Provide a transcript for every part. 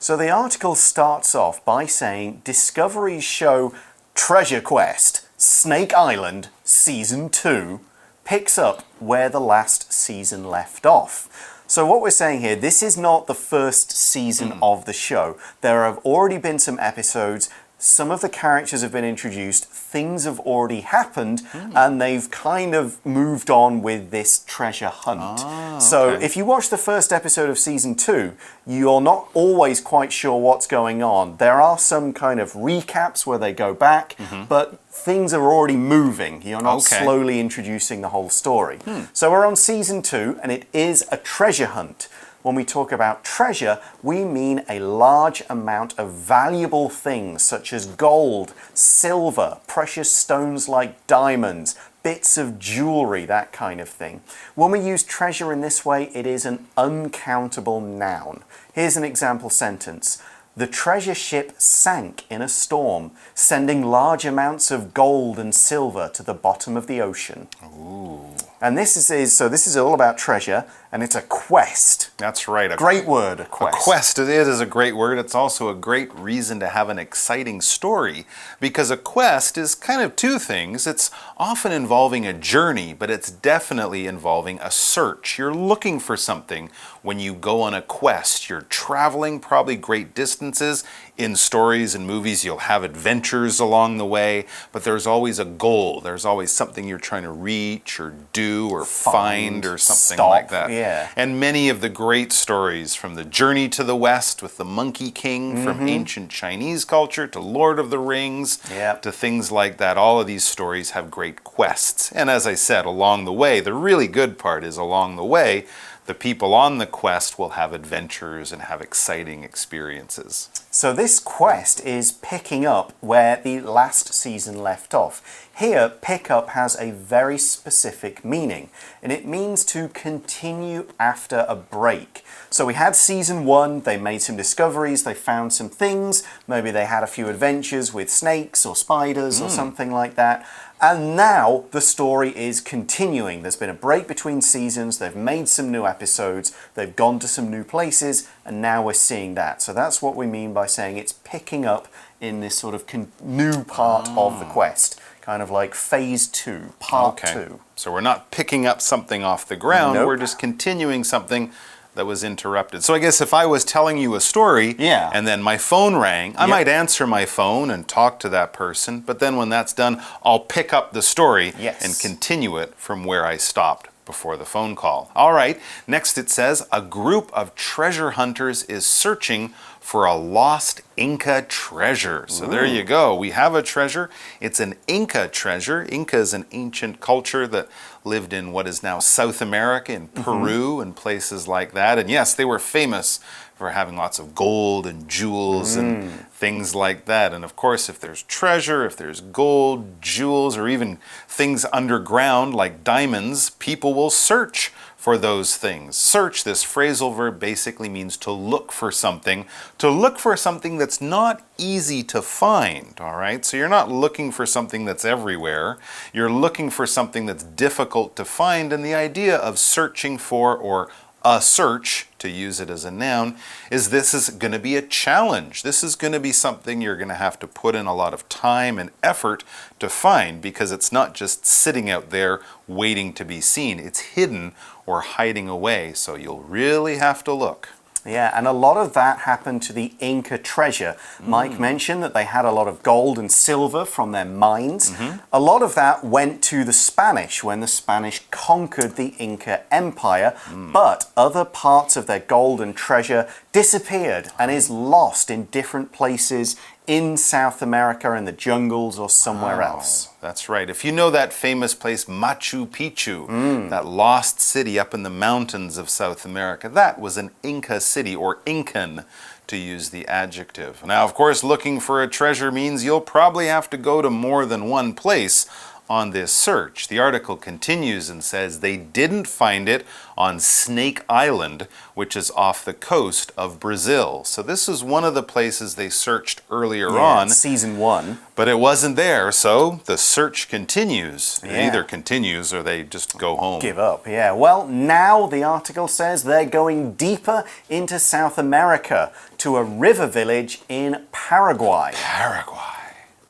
So the article starts off by saying discoveries show Treasure Quest, Snake Island, Season 2 picks up where the last season left off. So what we're saying here, this is not the first season of the show. There have already been some episodes. Some of the characters have been introduced, things have already happened, and they've kind of moved on with this treasure hunt. So if you watch the first episode of Season 2, you're not always quite sure what's going on. There are some kind of recaps where they go back, but things are already moving. You're not slowly introducing the whole story. So we're on Season 2, and it is a treasure hunt. When we talk about treasure, we mean a large amount of valuable things such as gold, silver, precious stones like diamonds, bits of jewelry, that kind of thing. When we use treasure in this way, it is an uncountable noun. Here's an example sentence. The treasure ship sank in a storm, sending large amounts of gold and silver to the bottom of the ocean. Ooh. And this is all about treasure, and it's a quest. That's right. Great word, a quest. A quest, it is a great word. It's also a great reason to have an exciting story, because a quest is kind of two things. It's often involving a journey, but it's definitely involving a search. You're looking for something when you go on a quest. You're traveling probably great distances. In stories and movies, you'll have adventures along the way, but there's always a goal. There's always something you're trying to reach or do or find or something like that. Yeah. And many of the great stories, from the Journey to the West with the Monkey King, from ancient Chinese culture to Lord of the Rings, to things like that, all of these stories have great quests. And as I said, along the way, the really good part is along the way, the people on the quest will have adventures and have exciting experiences. So this quest is picking up where the last season left off. Here, pick up has a very specific meaning, and it means to continue after a break. So we had Season 1, they made some discoveries, they found some things, maybe they had a few adventures with snakes or spiders or something like that. And now the story is continuing. There's been a break between seasons, they've made some new episodes, they've gone to some new places, and now we're seeing that. So that's what we mean by saying it's picking up in this sort of new part of the quest. Kind of like phase 2, part 2. So we're not picking up something off the ground, we're just continuing something that was interrupted. So I guess if I was telling you a story and then my phone rang, I might answer my phone and talk to that person, but then when that's done, I'll pick up the story and continue it from where I stopped before the phone call. All right, next it says, a group of treasure hunters is searching for a lost Inca treasure. So there you go. We have a treasure. It's an Inca treasure. Inca is an ancient culture that lived in what is now South America, in Peru and places like that. And yes, they were famous for having lots of gold and jewels and things like that. And of course, if there's treasure, if there's gold, jewels, or even things underground like diamonds, people will search for those things. Search, this phrasal verb, basically means to look for something that's not easy to find, all right? So you're not looking for something that's everywhere. You're looking for something that's difficult to find, and the idea of searching for, or a search, to use it as a noun, is this is going to be a challenge. This is going to be something you're going to have to put in a lot of time and effort to find, because it's not just sitting out there waiting to be seen. It's hidden or hiding away, so you'll really have to look. Yeah, and a lot of that happened to the Inca treasure. Mike mentioned that they had a lot of gold and silver from their mines. A lot of that went to the Spanish when the Spanish conquered the Inca Empire, but other parts of their gold and treasure disappeared and is lost in different places in South America, in the jungles, or somewhere else. That's right. If you know that famous place, Machu Picchu, that lost city up in the mountains of South America, that was an Inca city, or Incan, to use the adjective. Now, of course, looking for a treasure means you'll probably have to go to more than one place on this search. The article continues and says they didn't find it on Snake Island, which is off the coast of Brazil. So this is one of the places they searched earlier on. Season 1. But it wasn't there, so the search continues. It either continues or they just go home. Give up, yeah. Well, now the article says they're going deeper into South America to a river village in Paraguay. Paraguay.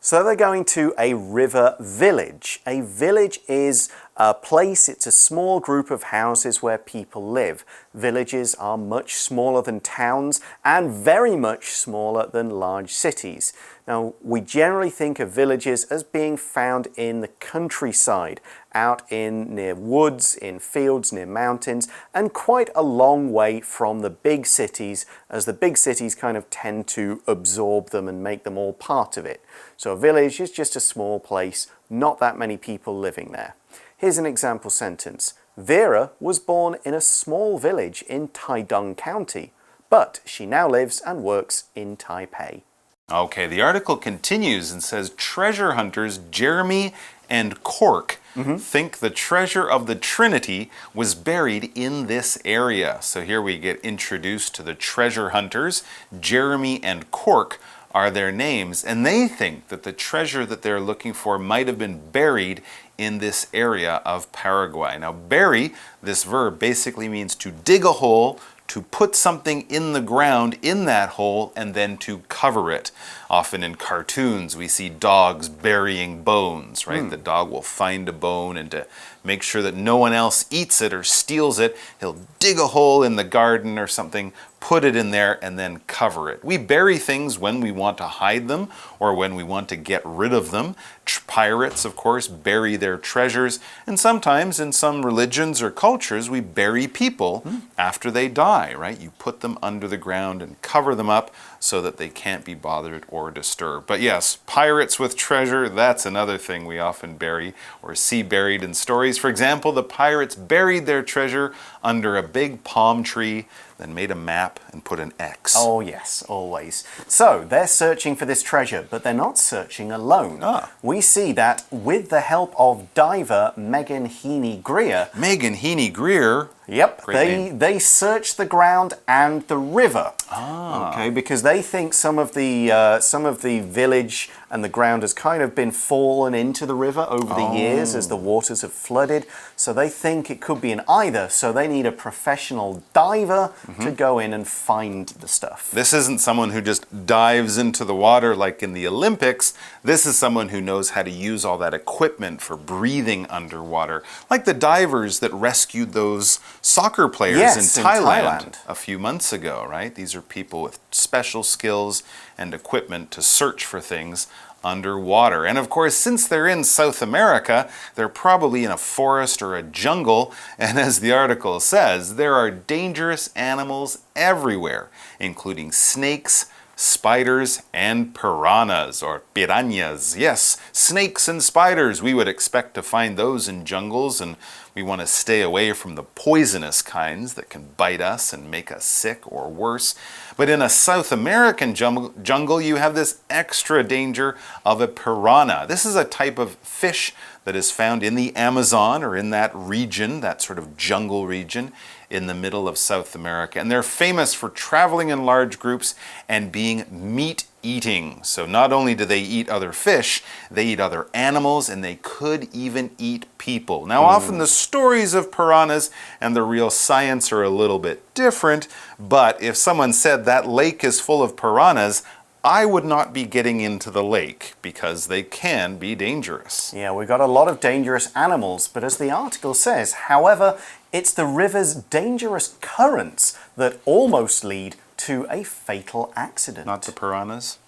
So they're going to a river village. A village is a place, it's a small group of houses where people live. Villages are much smaller than towns and very much smaller than large cities. Now, we generally think of villages as being found in the countryside, out in near woods, in fields, near mountains, and quite a long way from the big cities, as the big cities kind of tend to absorb them and make them all part of it. So a village is just a small place, not that many people living there. Here's an example sentence. Vera was born in a small village in Taidong County, but she now lives and works in Taipei. Okay, the article continues and says treasure hunters Jeremy and Cork think the treasure of the Trinity was buried in this area. So here we get introduced to the treasure hunters. Jeremy and Cork are their names, and they think that the treasure that they're looking for might have been buried in this area of Paraguay. Now, bury, this verb, basically means to dig a hole, to put something in the ground in that hole, and then to cover it. Often in cartoons, we see dogs burying bones, right? The dog will find a bone, and to make sure that no one else eats it or steals it, he'll dig a hole in the garden or something, put it in there, and then cover it. We bury things when we want to hide them or when we want to get rid of them. Pirates, of course, bury their treasures, and sometimes in some religions or cultures, we bury people after they die, right? You put them under the ground and cover them up so that they can't be bothered or disturbed. But yes, pirates with treasure, that's another thing we often bury or see buried in stories. For example, the pirates buried their treasure under a big palm tree, then made a map and put an X. Oh yes, always. So they're searching for this treasure, but they're not searching alone. We see that with the help of diver Megan Heaney Greer. Megan Heaney Greer. Yep, they search the ground and the river. Okay, because they think some of the village and the ground has kind of been fallen into the river over the years as the waters have flooded. So they think it could be an either. So they need a professional diver to go in and find the stuff. This isn't someone who just dives into the water like in the Olympics. This is someone who knows how to use all that equipment for breathing underwater, like the divers that rescued those soccer players in Thailand a few months ago, right? These are people with special skills and equipment to search for things underwater. And of course, since they're in South America, they're probably in a forest or a jungle, and as the article says, there are dangerous animals everywhere, including snakes, spiders, and piranhas, or piranhas. Yes, snakes and spiders. We would expect to find those in jungles, and we want to stay away from the poisonous kinds that can bite us and make us sick or worse. But in a South American jungle, you have this extra danger of a piranha. This is a type of fish that is found in the Amazon or in that region, that sort of jungle region in the middle of South America. And they're famous for traveling in large groups and being meat-eating. So not only do they eat other fish, they eat other animals, and they could even eat people. Now, often the stories of piranhas and the real science are a little bit different, but if someone said that lake is full of piranhas, I would not be getting into the lake because they can be dangerous. Yeah, we've got a lot of dangerous animals, but as the article says, however, it's the river's dangerous currents that almost lead to a fatal accident. Not the piranhas?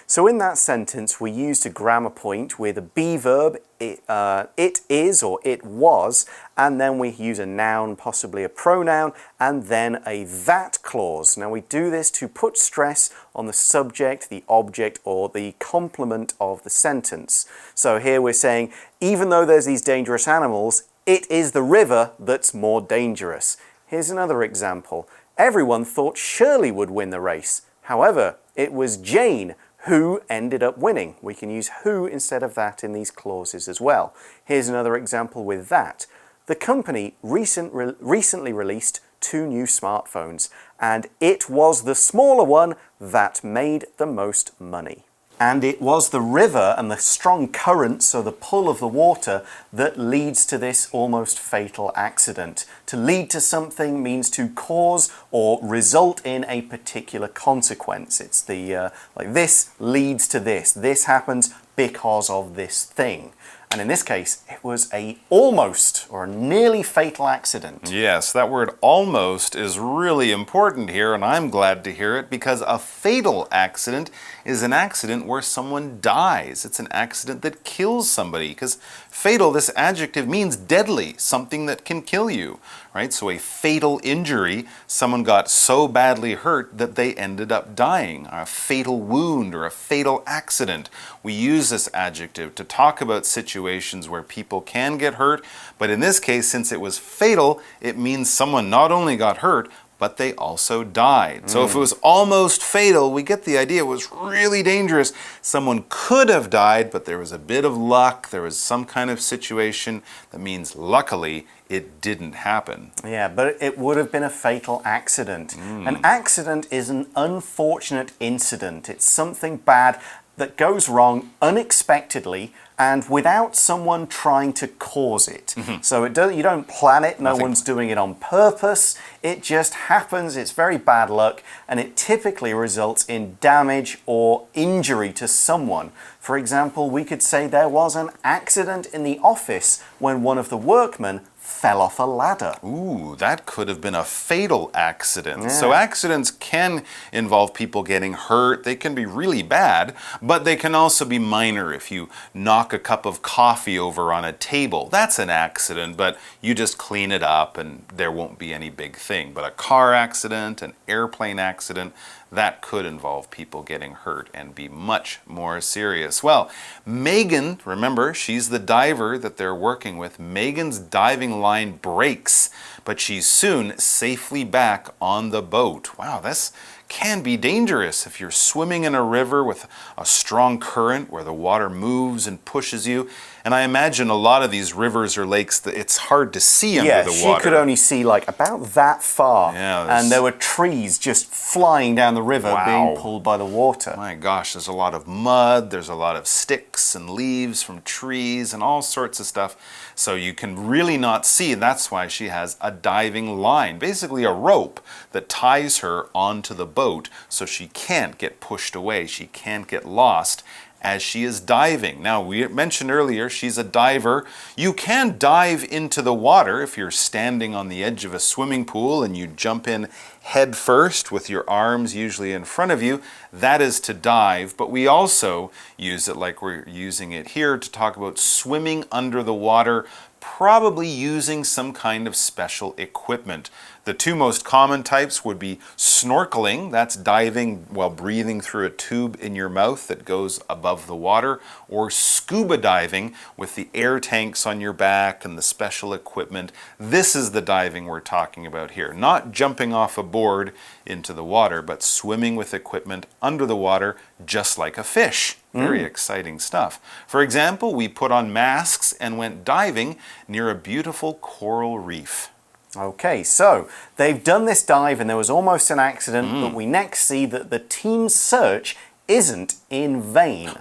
So in that sentence, we used a grammar point with a be verb, it is or it was, and then we use a noun, possibly a pronoun, and then a that clause. Now we do this to put stress on the subject, the object, or the complement of the sentence. So here we're saying, even though there's these dangerous animals, it is the river that's more dangerous. Here's another example. Everyone thought Shirley would win the race. However, it was Jane who ended up winning. We can use who instead of that in these clauses as well. Here's another example with that. The company recently released 2 new smartphones, and it was the smaller one that made the most money. And it was the river and the strong current, so the pull of the water, that leads to this almost fatal accident. To lead to something means to cause or result in a particular consequence. It's the, like this leads to this. This happens because of this thing. And in this case, it was a almost or a nearly fatal accident. Yes, that word almost is really important here, and I'm glad to hear it because a fatal accident is an accident where someone dies. It's an accident that kills somebody because fatal, this adjective means deadly, something that can kill you, right? So a fatal injury, someone got so badly hurt that they ended up dying. A fatal wound or a fatal accident. We use this adjective to talk about situations where people can get hurt, but in this case, since it was fatal, it means someone not only got hurt, but they also died. So if it was almost fatal, we get the idea it was really dangerous. Someone could have died, but there was a bit of luck. There was some kind of situation that means luckily it didn't happen. Yeah, but it would have been a fatal accident. An accident is an unfortunate incident. It's something bad that goes wrong unexpectedly and without someone trying to cause it. So you don't plan it, no one's doing it on purpose, it just happens, it's very bad luck, and it typically results in damage or injury to someone. For example, we could say there was an accident in the office when one of the workmen fell off a ladder. Ooh, that could have been a fatal accident. Yeah. So accidents can involve people getting hurt. They can be really bad, but they can also be minor. If you knock a cup of coffee over on a table, that's an accident, but you just clean it up and there won't be any big thing. But a car accident, an airplane accident, that could involve people getting hurt and be much more serious. Well, Megan, remember, she's the diver that they're working with. Megan's diving line breaks, but she's soon safely back on the boat. Wow, this can be dangerous if you're swimming in a river with a strong current where the water moves and pushes you. And I imagine a lot of these rivers or lakes, it's hard to see under the water. Yeah, she could only see like about that far. Yeah, and there were trees just flying down the river being pulled by the water. My gosh, there's a lot of mud, there's a lot of sticks and leaves from trees and all sorts of stuff. So you can really not see, and that's why she has a diving line, basically a rope that ties her onto the boat so she can't get pushed away, she can't get lost as she is diving. Now, we mentioned earlier she's a diver. You can dive into the water if you're standing on the edge of a swimming pool and you jump in head first with your arms usually in front of you. That is to dive, but we also use it like we're using it here to talk about swimming under the water, probably using some kind of special equipment. The two most common types would be snorkeling, that's diving while breathing through a tube in your mouth that goes above the water, or scuba diving with the air tanks on your back and the special equipment. This is the diving we're talking about here, not jumping off a board into the water, but swimming with equipment under the water just like a fish. Very exciting stuff. For example, we put on masks and went diving near a beautiful coral reef. Okay, so they've done this dive and there was almost an accident, but we next see that the team's search isn't in vain.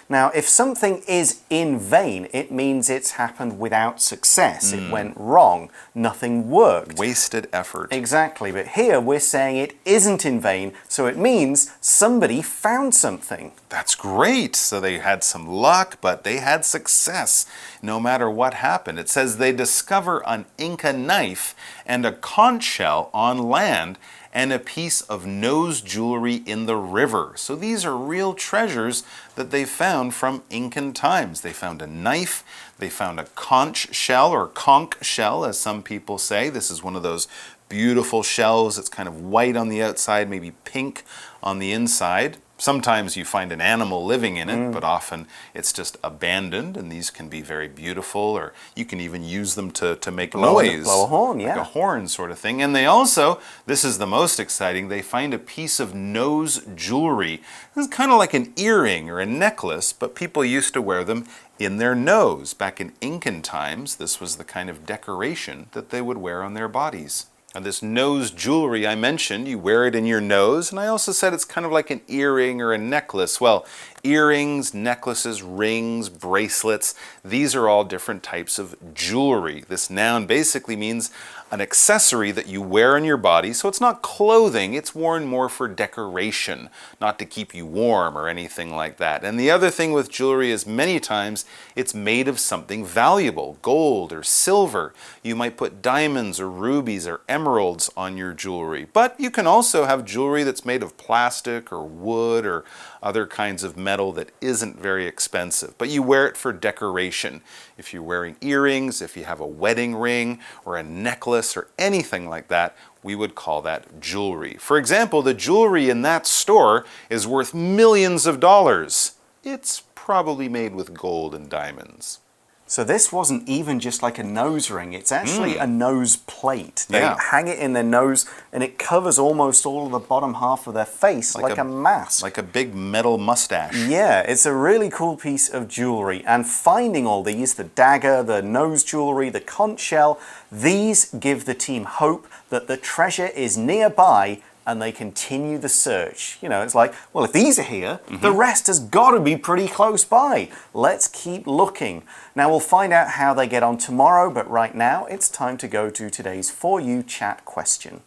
Now, if something is in vain, it means it's happened without success. It went wrong. Nothing worked. Wasted effort. Exactly, but here we're saying it isn't in vain, so it means somebody found something. That's great. So they had some luck, but they had success no matter what happened. It says they discover an Inca knife and a conch shell on land and a piece of nose jewelry in the river. So these are real treasures that they found from Incan times. They found a knife, they found a conch shell, or conch shell as some people say. This is one of those beautiful shells. It's kind of white on the outside, maybe pink on the inside. Sometimes you find an animal living in it, but often it's just abandoned, and these can be very beautiful, or you can even use them to make noise. Blow a horn, yeah. Like a horn sort of thing. And they also, this is the most exciting, they find a piece of nose jewelry. This is kind of like an earring or a necklace, but people used to wear them in their nose. Back in Incan times, this was the kind of decoration that they would wear on their bodies. And this nose jewelry I mentioned, you wear it in your nose, and I also said it's kind of like an earring or a necklace. Well, earrings, necklaces, rings, bracelets, these are all different types of jewelry. This noun basically means an accessory that you wear on your body, so it's not clothing, it's worn more for decoration, not to keep you warm or anything like that. And the other thing with jewelry is many times it's made of something valuable, gold or silver. You might put diamonds or rubies or emeralds on your jewelry, but you can also have jewelry that's made of plastic or wood or other kinds of metal that isn't very expensive, but you wear it for decoration. If you're wearing earrings, if you have a wedding ring or a necklace or anything like that, we would call that jewelry. For example, the jewelry in that store is worth millions of dollars. It's probably made with gold and diamonds. So this wasn't even just like a nose ring, it's actually a nose plate. They hang it in their nose and it covers almost all of the bottom half of their face like a mask. Like a big metal mustache. Yeah, it's a really cool piece of jewelry. And finding all these, the dagger, the nose jewelry, the conch shell, these give the team hope that the treasure is nearby and they continue the search. You know, it's like, well, if these are here, the rest has got to be pretty close by. Let's keep looking. Now, we'll find out how they get on tomorrow, but right now, it's time to go to today's For You chat question.